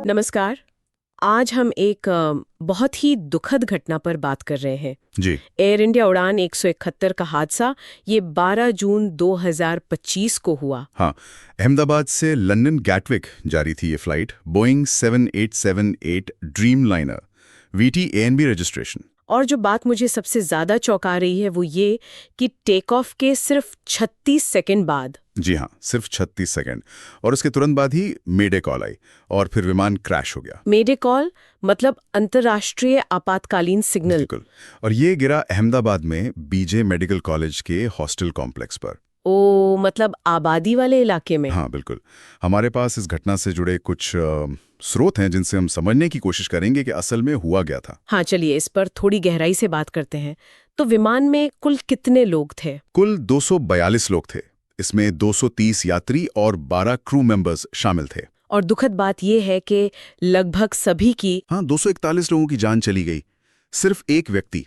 नमस्कार। आज हम एक बहुत ही दुखद घटना पर बात कर रहे हैं। जी। एयर इंडिया उड़ान 171 का हादसा ये 12 जून 2025 को हुआ। हाँ, अहमदाबाद से लंदन गैटविक जारी थी ये flight, Boeing 7878 dream liner, VT ANB registration. और जो बात मुझे सबसे ज्यादा चौंका रही है वो ये कि टेक ऑफ के सिर्फ 36 सेकंड बाद, जी हाँ, सिर्फ 36 सेकंड, और उसके तुरंत बाद ही मेडे कॉल आई और फिर विमान क्रैश हो गया। मेडे कॉल मतलब अंतर्राष्ट्रीय आपातकालीन सिग्नल। बिल्कुल। और ये गिरा अहमदाबाद में BJ मेडिकल कॉलेज के हॉस्टल कॉम्प्लेक्स पर। ओ, मतलब आबादी वाले इलाके में। हाँ बिल्कुल। हमारे पास इस घटना से जुड़े कुछ स्रोत हैं जिनसे हम समझने की कोशिश करेंगे कि असल में हुआ क्या था। हाँ, चलिए इस पर थोड़ी गहराई से बात करते हैं। तो विमान में कुल कितने लोग थे? कुल 242 लोग थे। इसमें 230 यात्री और 12 क्रू मेंबर्स शामिल थे। और दुखद बात यह है कि लगभग सभी की, हाँ, 241 लोगों की जान चली गई। सिर्फ एक व्यक्ति,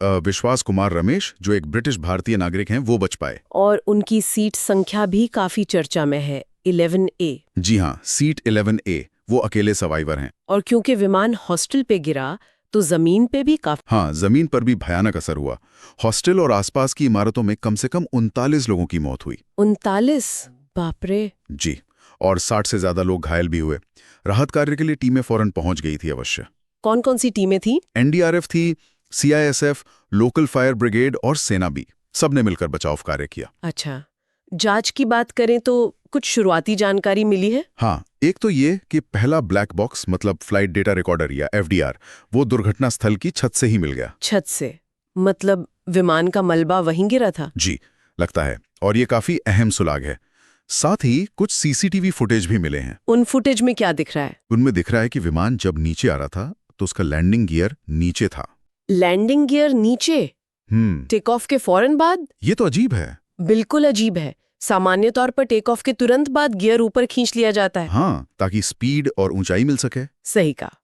विश्वास कुमार रमेश, जो एक ब्रिटिश भारतीय नागरिक हैं, वो बच पाए। और उनकी सीट संख्या भी काफी चर्चा में है, 11A। जी हाँ, सीट 11A, वो अकेले सर्वाइवर हैं। और क्योंकि विमान हॉस्टल पे गिरा तो जमीन पे भी काफी। हाँ, जमीन पर भी भयानक असर हुआ। हॉस्टल और आसपास की इमारतों में कम से कम 39 लोगों की मौत हुई। 39? बाप रे। जी। और 60 से ज्यादा लोग घायल भी हुए। राहत कार्य के लिए टीमें फौरन पहुंच गई थी अवश्य। कौन कौन सी टीमें थी? NDRF थी, CISF, लोकल फायर ब्रिगेड और सेना भी, सबने मिलकर बचाव कार्य किया। अच्छा, जांच की बात करें तो कुछ शुरुआती जानकारी मिली है? हाँ, एक तो ये कि पहला ब्लैक बॉक्स मतलब फ्लाइट डेटा रिकॉर्डर या FDR, वो दुर्घटना स्थल की छत से ही मिल गया। छत से? मतलब विमान का मलबा वहीं गिरा था? जी, लगता है। और ये काफी अहम सुराग है। साथ ही कुछ CCTV फुटेज भी मिले हैं। उन फुटेज में क्या दिख रहा है? उनमें दिख रहा है कि विमान जब नीचे आ रहा था तो उसका लैंडिंग गियर नीचे था। लैंडिंग गियर नीचे? टेक ऑफ के फौरन बाद? ये तो अजीब है। बिल्कुल अजीब है। सामान्य तौर पर टेक ऑफ के तुरंत बाद गियर ऊपर खींच लिया जाता है। हाँ, ताकि स्पीड और ऊंचाई मिल सके। सही कहा।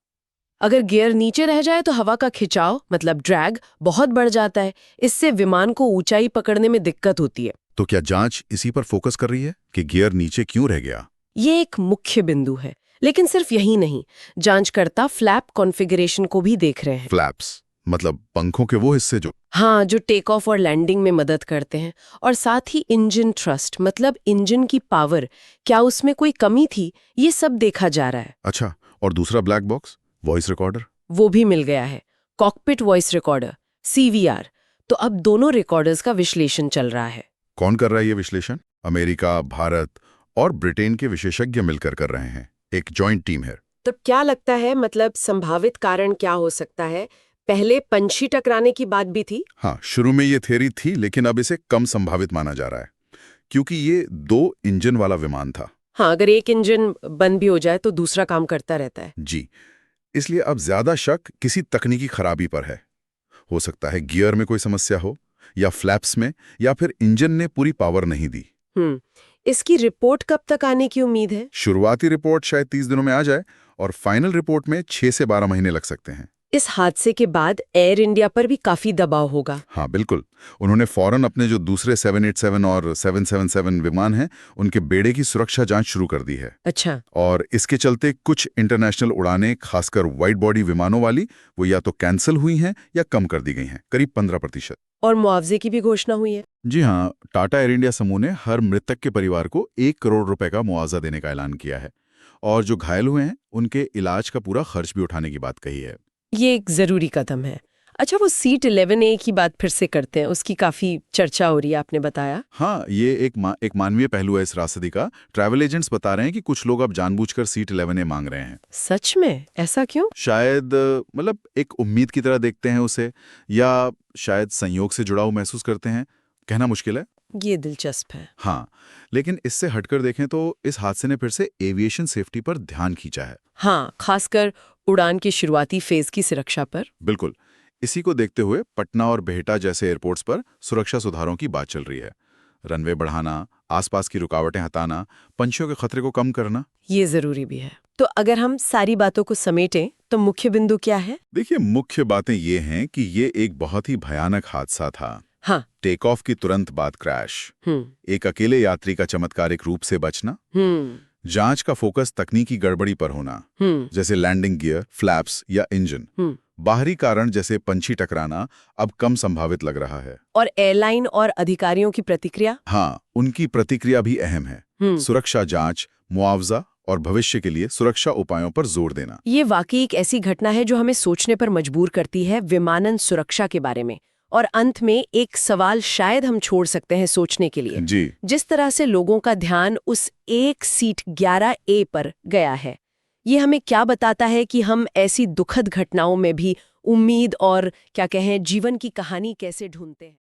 अगर गियर नीचे रह जाए तो हवा का खिंचाव मतलब ड्रैग बहुत बढ़ जाता है। इससे विमान को ऊंचाई पकड़ने में दिक्कत होती है। तो क्या जांच इसी पर फोकस कर रही है कि गियर नीचे क्यों रह गया? ये एक मुख्य बिंदु है, लेकिन सिर्फ यही नहीं, जांचकर्ता फ्लैप कॉन्फ़िगरेशन को भी देख रहे हैं। फ्लैप्स मतलब पंखों के वो हिस्से जो टेक ऑफ और लैंडिंग में मदद करते हैं। और साथ ही इंजन थ्रस्ट मतलब इंजन की पावर, क्या उसमें कोई कमी थी, ये सब देखा जा रहा है। अच्छा, और दूसरा ब्लैक बॉक्स वॉइस रिकॉर्डर? वो भी मिल गया है, कॉकपिट वॉइस रिकॉर्डर, CVR। तो अब दोनों रिकॉर्डर्स का विश्लेषण चल रहा है। कौन कर रहा है ये विश्लेषण? अमेरिका, भारत और ब्रिटेन के विशेषज्ञ मिलकर कर रहे हैं। एक जॉइंट टीम है। तो क्या लगता है, मतलब संभावित कारण क्या हो सकता है? पहले पंछी टकराने की बात भी थी। हाँ, शुरू में ये थ्योरी थी, लेकिन अब इसे कम संभावित माना जा रहा है क्योंकि ये 2 इंजन वाला विमान था। हाँ, अगर एक इंजन बंद भी हो जाए तो दूसरा काम करता रहता है। जी, इसलिए अब ज्यादा शक किसी तकनीकी खराबी पर है। हो सकता है गियर में कोई समस्या हो, या फ्लैप्स में, या फिर इंजन ने पूरी पावर नहीं दी। इसकी रिपोर्ट कब तक आने की उम्मीद है? शुरुआती रिपोर्ट शायद 30 दिनों में आ जाए और फाइनल रिपोर्ट में 6 से 12 महीने लग सकते हैं। इस हादसे के बाद एयर इंडिया पर भी काफी दबाव होगा। हाँ बिल्कुल। उन्होंने फौरन अपने जो दूसरे 787 और 777 विमान हैं, उनके बेड़े की सुरक्षा जांच शुरू कर दी है। अच्छा। और इसके चलते कुछ इंटरनेशनल उड़ानें, खासकर वाइड बॉडी विमानों वाली, वो या तो कैंसिल हुई हैं या कम कर दी गई हैं, करीब 15%। और मुआवजे की भी घोषणा हुई है। जी हाँ, टाटा एयर इंडिया समूह ने हर मृतक के परिवार को 1 करोड़ रुपए का मुआवजा देने का ऐलान किया है। और जो घायल हुए हैं उनके इलाज का पूरा खर्च भी उठाने की बात कही है। ये एक जरूरी कदम है। अच्छा, वो सीट 11A की बात फिर से करते हैं, उसकी काफी चर्चा हो रही है, आपने बताया। हाँ, ये एक मानवीय पहलू है इस रास्ते का। ट्रैवल एजेंट्स बता रहे हैं कि कुछ लोग अब जानबूझकर सीट 11A मांग रहे हैं। सच में? ऐसा क्यों? शायद मतलब एक उम्मीद की तरह देखते हैं उसे, या शायद संयोग से जुड़ाव महसूस करते हैं। कहना मुश्किल है। ये दिलचस्प है। हाँ, लेकिन इससे हटकर देखें तो इस हादसे ने फिर से एविएशन सेफ्टी पर ध्यान खींचा है। हाँ, खासकर उड़ान की शुरुआती फेज की सुरक्षा पर। बिल्कुल। इसी को देखते हुए पटना और बेहटा जैसे एयरपोर्ट्स पर सुरक्षा सुधारों की बात चल रही है। रनवे बढ़ाना, आसपास की रुकावटें हटाना, पंछियों के खतरे को कम करना। ये जरूरी भी है। तो अगर हम सारी बातों को समेटें तो मुख्य बिंदु क्या है? देखिए, मुख्य बातें ये हैं कि ये एक बहुत ही भयानक हादसा था। हाँ। टेक ऑफ की तुरंत बाद क्रैश, एक अकेले यात्री का चमत्कारिक रूप से बचना, जांच का फोकस तकनीकी गड़बड़ी पर होना, जैसे लैंडिंग गियर, फ्लैप्स या इंजन। बाहरी कारण जैसे पंछी टकराना अब कम संभावित लग रहा है। और एयरलाइन और अधिकारियों की प्रतिक्रिया? हाँ, उनकी प्रतिक्रिया भी अहम है। सुरक्षा जांच, मुआवजा और भविष्य के लिए सुरक्षा उपायों पर जोर देना। ये वाकई एक ऐसी घटना है जो हमें सोचने पर मजबूर करती है विमानन सुरक्षा के बारे में। और अंत में एक सवाल शायद हम छोड़ सकते हैं सोचने के लिए। जी। जिस तरह से लोगों का ध्यान उस एक सीट 11A पर गया है, ये हमें क्या बताता है कि हम ऐसी दुखद घटनाओं में भी उम्मीद और क्या कहें जीवन की कहानी कैसे ढूंढते हैं।